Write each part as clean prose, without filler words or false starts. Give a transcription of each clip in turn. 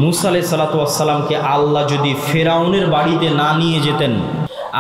মুসা আলাইহিস সালাতু ওয়াস সালামকে আল্লাহ যদি ফেরাউনের বাড়িতে না নিয়ে যেতেন,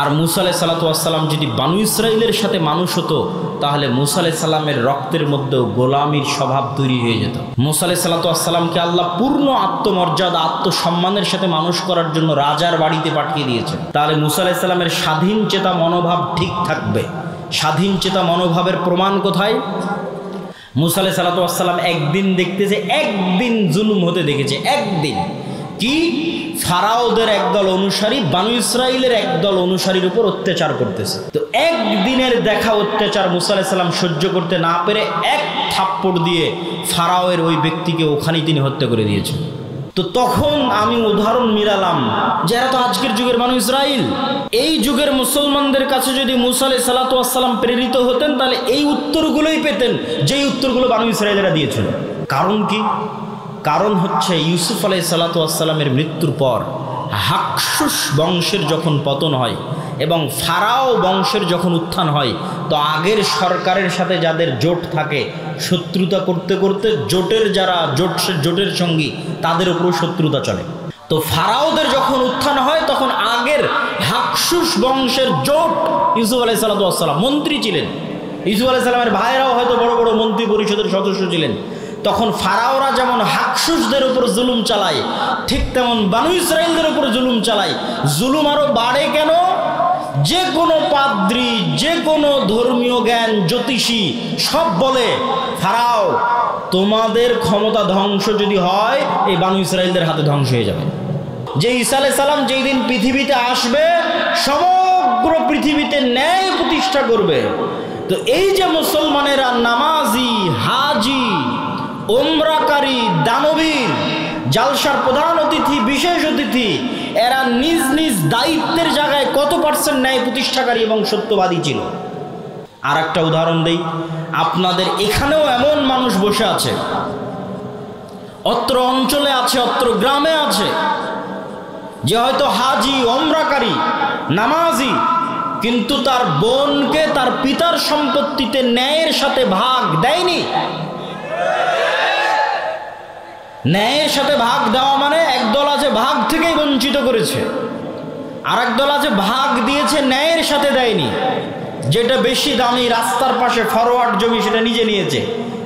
আর মুসা আলাইহিস সালাতু ওয়াস সালাম যদি বানু ইসরাইলের সাথে মানুষ হতো, তাহলে মুসা আলাইহিস সালামের রক্তের মধ্যেও গোলামির স্বভাব তৈরি হয়ে যেত। মুসা আলাইহিস সালাতু ওয়াস সালামকে আল্লাহ পূর্ণ আত্মমর্যাদা, আত্মসম্মানের সাথে মানুষ করার জন্য রাজার বাড়িতে পাঠিয়ে দিয়েছেন। তাহলে মুসা আলাইহিস সালামের স্বাধীন চেতা মনোভাব ঠিক থাকবে। স্বাধীন চেতা মনোভাবের প্রমাণ কোথায়? মুসা আলাইহিস সালাতু ওয়াস সালাম একদিন দেখতেছে, একদিন জুলুম হতে দেখেছে। একদিন কি? ফারাওদের একদল অনুসারী বানু ইসরাইলের একদল অনুসারীর উপর অত্যাচার করতেছে। তো একদিনের দেখা অত্যাচার মুসা আলাইহিস সালাম সহ্য করতে না পেরে এক থাপ্পড় দিয়ে ফারাওয়ের ওই ব্যক্তিকে ওখানেই তিনি হত্যা করে দিয়েছেন। তো তখন আমি উদাহরণ মিলালাম, যারা তো আজকের যুগের বানু ইসরাইল, এই যুগের মুসলমানদের কাছে যদি মুসা আলাইহিস সালাতু ওয়াস সালাম প্রেরিত হতেন, তাহলে এই উত্তরগুলোই পেতেন যেই উত্তরগুলো বানু ইসরাইলেরা দিয়েছিল। কারণ কি? কারণ হচ্ছে ইউসুফ আলাইহিস সালাতু ওয়াস সালামের মৃত্যুর পর হাকসুস বংশের যখন পতন হয় এবং ফারাও বংশের যখন উত্থান হয়, তো আগের সরকারের সাথে যাদের জোট থাকে, শত্রুতা করতে করতে জোটের সঙ্গী তাদের উপরও শত্রুতা চলে। তো ফারাওদের যখন উত্থান হয়, তখন আগের হাকসুস বংশের জোট ইউসুফ আলাইহিস সালাতু ওয়াস সালাম মন্ত্রী ছিলেন। ইউসুফ আলাইহিস সালামের ভাইরাও হয়তো বড় বড় মন্ত্রী পরিষদের সদস্য ছিলেন। তখন ফারাওরা যেমন হাকসুসদের উপর জুলুম চালায়, ঠিক তেমন বানু ইসরাইলদের উপর জুলুম চালায়। জুলুম আরো বাড়ে কেন? যে কোনো পাদ্রী, যে কোনো ধর্মীয় জ্ঞান, জ্যোতিষী সব বলে, ফারাও তোমাদের ক্ষমতা ধ্বংস যদি হয়, এই বানু ইসরাইলদের হাতে ধ্বংস হয়ে যাবে। যে ঈসা আলাইহিস সালাম যেই দিন পৃথিবীতে আসবে, সমগ্র পৃথিবীতে ন্যায় প্রতিষ্ঠা করবে। তো এই যে মুসলমানেরা নামাজি, হাজি, ওমরাকারী, দানবীর, জালসার প্রধান অতিথি, বিশেষ অতিথি, এরা নিজ নিজ দায়িত্বের জায়গায় কত পার্সেন্ট ন্যায় প্রতিষ্ঠাকারী এবং সত্যবাদী ছিল। আর একটা উদাহরণ দেই, আপনাদের এখানেও এমন মানুষ বসে আছে, অত্র অঞ্চলে আছে, অত্র গ্রামে আছে, যে হয়তো হাজি, ওমরাকারী, নামাজি, কিন্তু তার বোনকে তার পিতার সম্পত্তিতে ন্যায়ের সাথে ভাগ দেয়নি। ন্যায়ের সাথে ভাগ দেওয়া মানে একদল আছে ভাগ থেকেই বঞ্চিত করেছে, আর একদল আছে ভাগ দিয়েছে ন্যায়ের সাথে দেয়নি। যেটা বেশি দামি রাস্তার পাশে ফরওয়ার্ড জমি সেটা নিজে নিয়েছে,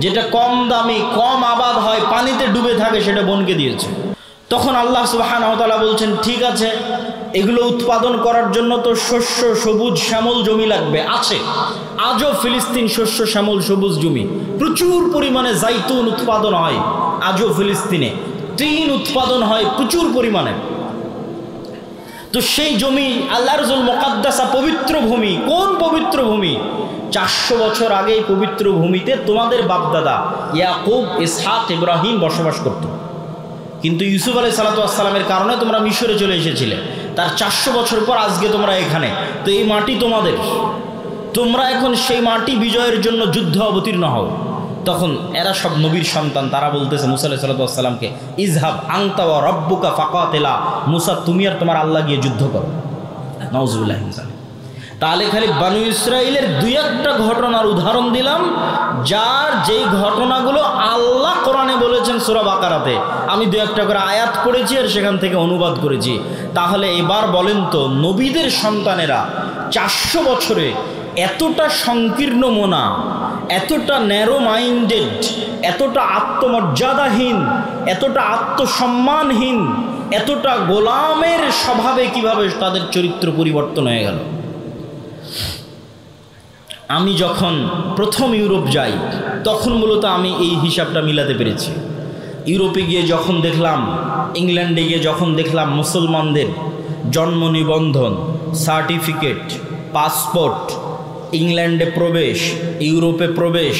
যেটা কম দামি, কম আবাদ হয়, পানিতে ডুবে থাকে, সেটা বোনকে দিয়েছে। তখন আল্লাহ সুবহানাহু ওয়া তাআলা বলছেন, ঠিক আছে, এগুলো উৎপাদন করার জন্য তো শস্য, সবুজ শ্যামল জমি লাগবে। আছে আজও ফিলিস্তিন শস্য শ্যামল সবুজ জমি, প্রচুর পরিমাণে জাইতুন উৎপাদন হয়। আজও ফিলিস্তিনে তিন উৎপাদন হয় প্রচুর পরিমাণে। তো সেই জমি আল্লাহর মুকাদ্দাসা, পবিত্র ভূমি। কোন পবিত্র ভূমি? 400 বছর আগে এই পবিত্র ভূমিতে তোমাদের বাপদাদা ইয়াকুব, ইসহাক, ইব্রাহিম বসবাস করত। কিন্তু ইউসুফ আলাইহিস সালাতু ওয়াস সালামের কারণে তোমরা মিশরে চলে এসেছিলে। তার 400 বছর পর আজকে তোমরা এখানে। তো এই মাটি তোমাদের, তোমরা এখন সেই মাটি বিজয়ের জন্য যুদ্ধ অবতীর্ণ হও। তখন এরা সব নবীর সন্তান, তারা বলতেছে মুসা আলাইহিস সালাতু ওয়াস সালামকে, ইজহাব আনতা ওয়া রাব্বুকা ফাকাতিলা, মুসা তুমি আর তোমার আল্লাহ গিয়ে যুদ্ধ করো। নাউযুবিল্লাহি মিন যালিক। তাহলে খালি বানু ইসরাইলের দুই একটা ঘটনার উদাহরণ দিলাম, যার যেই ঘটনাগুলো আল্লাহ কোরআনে বলেছেন সূরা বাকারাতে, আমি দুই একটা করে আয়াত পড়েছি আর সেখান থেকে অনুবাদ করেছি। তাহলে এবার বলেন তো, নবীদের সন্তানেরা 400 বছরে এতটা সংকীর্ণ মনা, এতটা ন্যারো মাইন্ডেড, এতটা আত্মমর্যাদাহীন, এতটা আত্মসম্মানহীন, এতটা গোলামের স্বভাবে কিভাবে তাদের চরিত্র পরিবর্তন হয়ে গেল? আমি যখন প্রথম ইউরোপ যাই, তখন মূলত আমি এই হিসাবটা মিলাতে পেরেছি। ইউরোপে গিয়ে যখন দেখলাম, ইংল্যান্ডে গিয়ে যখন দেখলাম মুসলমানদের জন্ম নিবন্ধন, সার্টিফিকেট, পাসপোর্ট, ইংল্যান্ডে প্রবেশ, ইউরোপে প্রবেশ,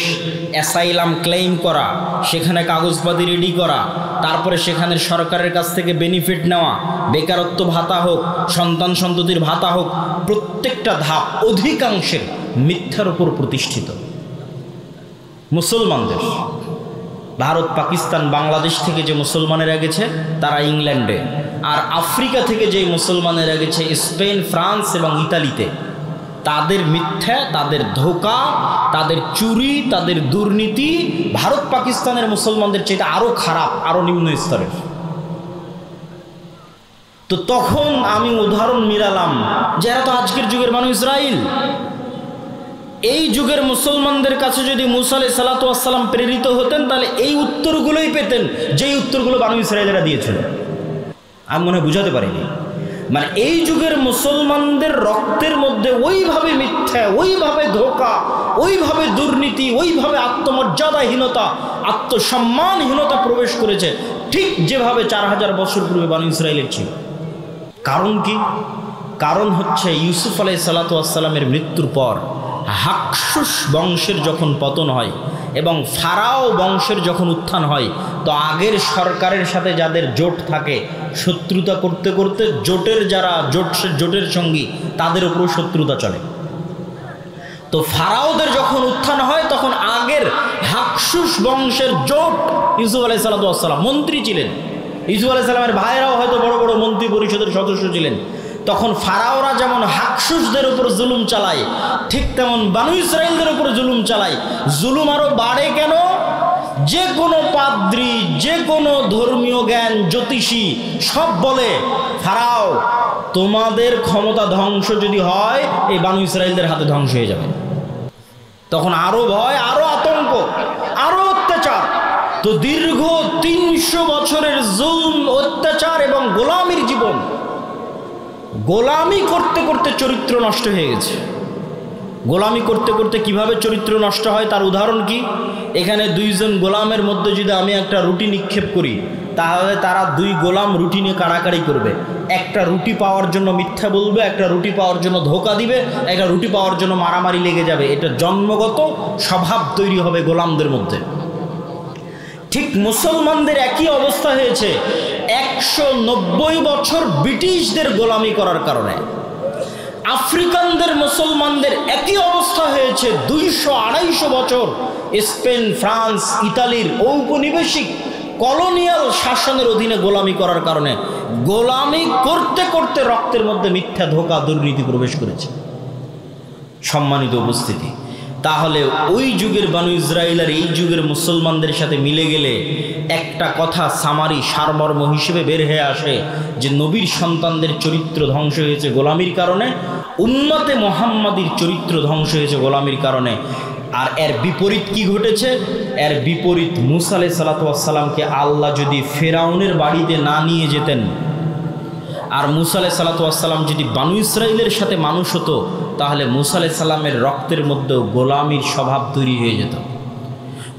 অ্যাসাইলাম ক্লেইম করা, সেখানে কাগজপাতি রেডি করা, তারপরে সেখানের সরকারের কাছ থেকে বেনিফিট নেওয়া, বেকারত্ব ভাতা হোক, সন্তান সন্ততির ভাতা হোক, প্রত্যেকটা ধাপ অধিকাংশের মিথ্যার উপর প্রতিষ্ঠিত। মুসলমানদের ভারত, পাকিস্তান, বাংলাদেশ থেকে যে মুসলমানেরা গেছে তারা ইংল্যান্ডে, আর আফ্রিকা থেকে যে মুসলমানেরা গেছে স্পেন, ফ্রান্স এবং ইতালিতে, তাদের মিথ্যা, তাদের ধোঁকা, তাদের চুরি, তাদের দুর্নীতি ভারত পাকিস্তানের মুসলমানদের চাইতে আরও খারাপ, আরও নিম্ন স্তরের। তো তখন আমি উদাহরণ মিলালাম যে এরা তো আজকের যুগের মানুষ ইসরাইল। এই যুগের মুসলমানদের কাছে যদি মুসা আলাইহিস সালাতু ওয়াস সালাম প্রেরিত হতেন তাহলে এই উত্তরগুলোই পেতেন যেই উত্তরগুলো বানু ইসরাইলেরা দিয়েছিল। আমি মনে হয় বুঝাতে পারিনি। মানে এই যুগের মুসলমানদের রক্তের মধ্যে ওইভাবে মিথ্যা, ওইভাবে ধোঁকা, ওইভাবে দুর্নীতি, ওইভাবে আত্মমর্যাদাহীনতা, আত্মসম্মানহীনতা প্রবেশ করেছে, ঠিক যেভাবে 4000 বছর পূর্বে বানু ইসরাইলের ছিল। কারণ কি? কারণ হচ্ছে ইউসুফ আলাইহিস সালাতু ওয়াস সালামের মৃত্যুর পর হাকসুস বংশের যখন পতন হয় এবং ফারাও বংশের যখন উত্থান হয়, তো আগের সরকারের সাথে যাদের জোট থাকে, শত্রুতা করতে করতে জোটের যারা জোটের সঙ্গী তাদের উপরও শত্রুতা চলে। তো ফারাওদের যখন উত্থান হয় তখন আগের হাকসুস বংশের জোট ইউসুফ আলাইহিস সালাতু ওয়াস সালাম মন্ত্রী ছিলেন। ইউসুফ আলাইহিস সালামের ভাইরাও হয়তো বড় বড় মন্ত্রী পরিষদের সদস্য ছিলেন। তখন ফারাওরা যেমন হাকসুসদের উপর জুলুম চালায়, ঠিক তেমন বানু ইসরাইলদের উপর জুলুম চালায়। জুলুম আরো বাড়ে কেন? যে কোনো পাদ্রী, যে কোনো ধর্মীয় জ্ঞান, জ্যোতিষী সব বলে ফারাও তোমাদের ক্ষমতা ধ্বংস যদি হয় এই বানু ইসরাইলদের হাতে ধ্বংস হয়ে যাবে। তখন আরো ভয়, আরো আতঙ্ক, আরো অত্যাচার। তো দীর্ঘ 300 বছরের জুলম, অত্যাচার এবং গোলামির জীবন। গোলামি করতে করতে চরিত্র নষ্ট হয়ে গেছে। গোলামি করতে করতে কিভাবে চরিত্র নষ্ট হয় তার উদাহরণ কি? এখানে 2 জন গোলামের মধ্যে যদি আমি একটা রুটি নিক্ষেপ করি তাহলে তারা 2 গোলাম রুটি নিয়ে কাড়াকাড়ি করবে। একটা রুটি পাওয়ার জন্য মিথ্যা বলবে, একটা রুটি পাওয়ার জন্য ধোঁকা দিবে, একটা রুটি পাওয়ার জন্য মারামারি লেগে যাবে। এটা জন্মগত স্বভাব তৈরি হবে গোলামদের মধ্যে। ঠিক মুসলমানদের একই অবস্থা হয়েছে 190 বছর ব্রিটিশদের গোলামি করার কারণে। আফ্রিকানদের মুসলমানদের একই অবস্থা হয়েছে 200-250 বছর স্পেন, ফ্রান্স, ইতালির ঔপনিবেশিক কলোনিয়াল শাসনের অধীনে গোলামি করার কারণে। গোলামি করতে করতে রক্তের মধ্যে মিথ্যা, ধোঁকা, দুর্নীতি প্রবেশ করেছে। সম্মানিত উপস্থিতি, তাহলে ওই যুগের বানু ইসরাইল আর এই যুগের মুসলমানদের সাথে মিলে গেলে একটা কথা সামারি সারমর্ম হিসেবে বের হয়ে আসে যে নবীর সন্তানদের চরিত্র ধ্বংস হয়েছে গোলামির কারণে, উম্মতে মুহাম্মাদির চরিত্র ধ্বংস হয়েছে গোলামির কারণে। আর এর বিপরীত কি ঘটেছে? এর বিপরীত মুসা আলাইহিস সালাতু ওয়াস সালামকে আল্লাহ যদি ফেরাউনের বাড়িতে না নিয়ে যেতেন, আর মুসা আলাইহিস সালাতু ওয়াস সালাম যদি বানু ইসরাইলের সাথে মানুষ হতো, তাহলে মুসা আলাইহিস সালামের রক্তের মধ্যেও গোলামির স্বভাব তৈরি হয়ে যেত।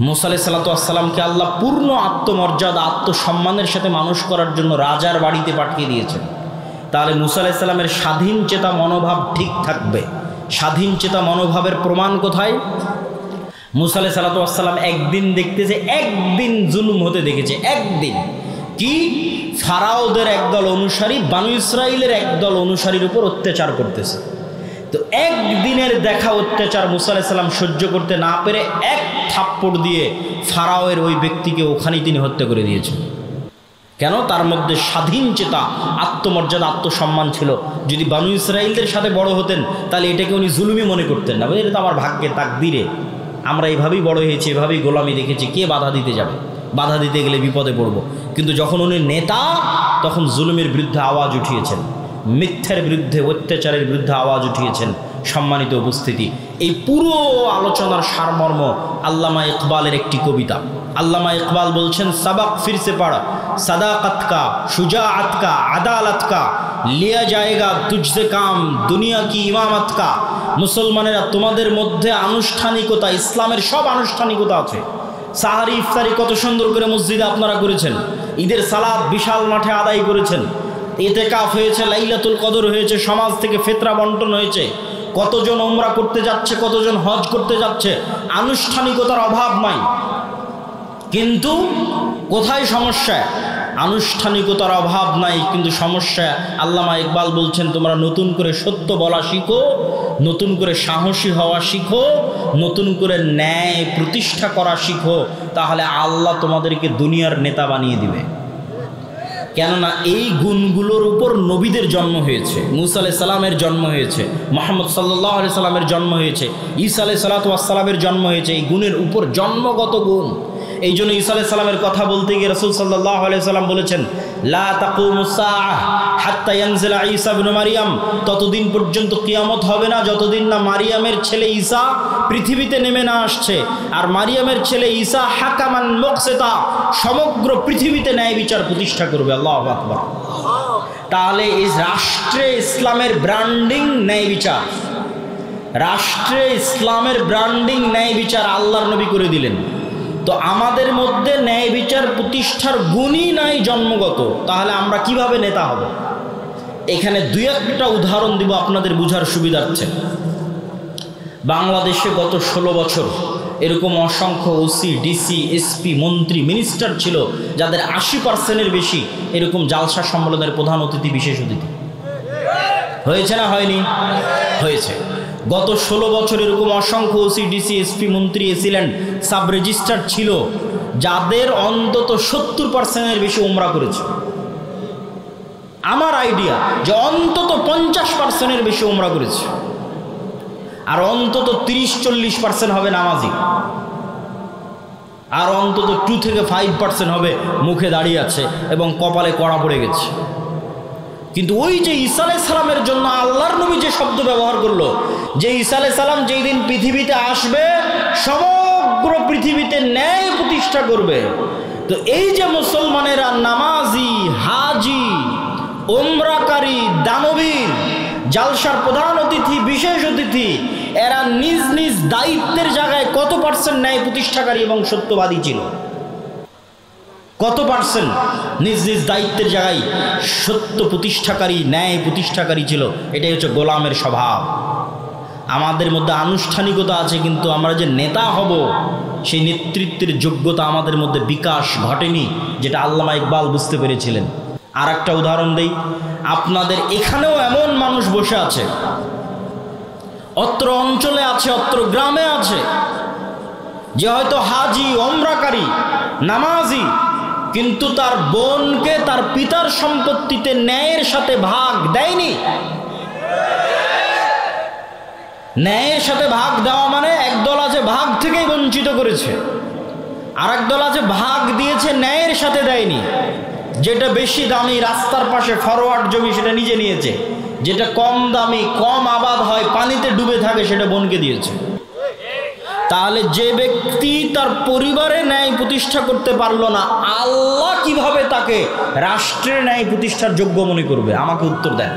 মুসা আলাইহিস সালাতু ওয়াস সালামকে আল্লাহ পূর্ণ আত্মমর্যাদা, আত্মসম্মানের সাথে মানুষ করার জন্য রাজার বাড়িতে পাঠিয়ে দিয়েছেন। তাহলে মুসা আলাইহিস সালামের স্বাধীন চেতা মনোভাব ঠিক থাকবে। স্বাধীন চেতা মনোভাবের প্রমাণ কোথায়? মুসা আলাইহিস সালাতু ওয়াস সালাম একদিন দেখতেছে, একদিন জুলুম হতে দেখেছে। একদিন কি? ফারাওদের একদল অনুসারী বানু ইসরাইলের একদল অনুসারীর উপর অত্যাচার করতেছে। তো একদিনের দেখা অত্যাচার মুসা আলাইহিস সালাম সহ্য করতে না পেরে এক থাপ্পড় দিয়ে ফারাওয়ের ওই ব্যক্তিকে ওখানেই তিনি হত্যা করে দিয়েছেন। কেন? তার মধ্যে স্বাধীন চেতা, আত্মমর্যাদা, আত্মসম্মান ছিল। যদি বানু ইসরাইলদের সাথে বড় হতেন তাহলে এটাকে উনি জুলুমি মনে করতেন না। এটা তো আমার ভাগ্যে, তাকদিরে, আমরা এইভাবেই বড় হয়েছি, এভাবেই গোলামি দেখেছি, কে বাধা দিতে যাবে? বাধা দিতে গেলে বিপদে পড়ব। কিন্তু যখন উনি নেতা, তখন জুলুমের বিরুদ্ধে আওয়াজ উঠিয়েছেন, মিথ্যার বিরুদ্ধে, অত্যাচারের বিরুদ্ধে আওয়াজ উঠিয়েছেন। সম্মানিত উপস্থিতি, এই পুরো আলোচনার সারমর্ম আল্লামা ইকবালের একটি কবিতা। আল্লামা ইকবাল বলছেন, সাবাক ফিরসে পড়া, সাদাকত কা, শুজাআত কা, আদালত কা, লিয়া জায়েগা তুঝসে কাম, দুনিয়া কি ইমামত কা। মুসলমানেরা, তোমাদের মধ্যে আনুষ্ঠানিকতা, ইসলামের সব আনুষ্ঠানিকতা আছে। সাহারি, ইফতারি কত সুন্দর করে মসজিদে আপনারা করেছেন। ঈদের সালাত বিশাল মাঠে আদায় করেছেন। ইতিকাফ হয়েছে, লাইলাতুল কদর হয়েছে, সমাজ থেকে ফিতরা বন্টন হয়েছে। কতজন উমরা করতে যাচ্ছে, কতজন হজ করতে যাচ্ছে। আনুষ্ঠানিকতার অভাব নাই। কিন্তু কোথায় সমস্যা? আনুষ্ঠানিকতার অভাব নাই, কিন্তু সমস্যা। আল্লামা ইকবাল বলছেন, তোমরা নতুন করে সত্য বলা শিখো, নতুন করে সাহসী হওয়া শিখো, নতুন করে ন্যায় প্রতিষ্ঠা করা শিখো, তাহলে আল্লাহ তোমাদেরকে দুনিয়ার নেতা বানিয়ে দিবে। কেননা এই গুণগুলোর উপর নবীদের জন্ম হয়েছে, মুসা আলাইহিস সালামের জন্ম হয়েছে, মুহাম্মদ সাল্লাল্লাহু আলাইহি সাল্লামের জন্ম হয়েছে, ঈসা আলাইহিস সালাতু ওয়াস সালামের জন্ম হয়েছে। এই গুণের উপর জন্মগত গুণ। এই জন্য ঈসা আলাইহিস সালামের কথা বলতে গিয়ে রাসূল সাল্লাল্লাহু আলাইহি সাল্লাম বলেছেন, লা তাকুমুস সাআহ হাত্তা ইয়ানজিলা ঈসা ইবনে মারইয়াম, ততদিন পর্যন্ত কিয়ামত হবে না যতদিন না মারিয়ামের ছেলে ঈসা পৃথিবীতে নেমে না আসছে। আর মারিয়ামের ছেলে ঈসা হাকামান মুকসিতা, সমগ্র পৃথিবীতে ন্যায় বিচার প্রতিষ্ঠা করবে। আল্লাহু আকবার। তাহলে এই রাষ্ট্রে ইসলামের ব্র্যান্ডিং ন্যায় বিচার, রাষ্ট্রে ইসলামের ব্র্যান্ডিং ন্যায় বিচার আল্লাহর নবী করে দিলেন। তো আমাদের মধ্যে ন্যায় বিচার প্রতিষ্ঠার গুণই নাই জন্মগত, তাহলে আমরা কিভাবে নেতা হব? এখানে দুই একটা উদাহরণ দিব আপনাদের বুঝার সুবিধার্থে। বাংলাদেশে গত 16 বছর এরকম অসংখ্য ওসি, ডিসি, এসপি, মন্ত্রী, মিনিস্টার ছিল যাদের 80%-এর বেশি এরকম জালসা সম্মেলনের প্রধান অতিথি, বিশেষ অতিথি হয়েছে না হয়নি? হয়েছে। গত 16 বছর এরকম অসংখ্য ওসি, ডিসি, এসপি, মন্ত্রী, এসিল্যান্ড, সাব রেজিস্ট্রার ছিল যাদের অন্তত 70%-এর বেশি উমরা করেছে। আমার আইডিয়া যে অন্তত 50%-এর বেশি উমরা করেছে, আর অন্তত 30-40% হবে নামাজি, আর অন্তত 2 থেকে 5% হবে মুখে দাঁড়িয়ে আছে এবং কপালে কড়া পড়ে গেছে। কিন্তু ওই যে ঈসা আলাইহিস সালামের জন্য আল্লাহর নবী যে শব্দ ব্যবহার করলো, যে ঈসা আলাইহিস সালাম যেই দিন পৃথিবীতে আসবে সমগ্র পৃথিবীতে ন্যায় প্রতিষ্ঠা করবে। তো এই যে মুসলমানেরা নামাজি, হাজি, উমরাকারী, দানবীর, জালসার প্রধান অতিথি, বিশেষ অতিথি, এরা নিজ নিজ দায়িত্বের জায়গায় কত % ন্যায় প্রতিষ্ঠাকারী এবং সত্যবাদী ছিল? কত % নিজ নিজ দায়িত্বের জায়গায় সত্য প্রতিষ্ঠাকারী, ন্যায় প্রতিষ্ঠাকারী ছিল? এটাই হচ্ছে গোলামের স্বভাব। আমাদের মধ্যে আনুষ্ঠানিকতা আছে, কিন্তু আমরা যে নেতা হব সেই নেতৃত্বের যোগ্যতা আমাদের মধ্যে বিকাশ ঘটেনি, যেটা আল্লামা ইকবাল বুঝতে পেরেছিলেন। আর একটা উদাহরণ দেই, আপনাদের এখানেও এমন মানুষ বসে আছে, অত্র অঞ্চলে আছে, অত্র গ্রামে আছে, যে হয়তো হাজি, ওমরাকারী, নামাজি, কিন্তু তার বোনকে তার পিতার সম্পত্তিতে ন্যায়ের সাথে ভাগ দেয়নি। ন্যায়ের সাথে ভাগ দেওয়া মানে একদল আছে ভাগ থেকেই বঞ্চিত করেছে, আর একদল আছে ভাগ দিয়েছে ন্যায়ের সাথে দেয়নি। যেটা বেশি দামি রাস্তার পাশে ফরওয়ার্ড জমি সেটা নিজে নিয়েছে, যেটা কম দামি, কম আবাদ হয়, পানিতে ডুবে থাকে, সেটা বোনকে দিয়েছে। তাহলে যে ব্যক্তি তার পরিবারে ন্যায় প্রতিষ্ঠা করতে পারলো না, আল্লাহ কিভাবে তাকে রাষ্ট্রের ন্যায় প্রতিষ্ঠার যোগ্য মনে করবে? আমাকে উত্তর দেন।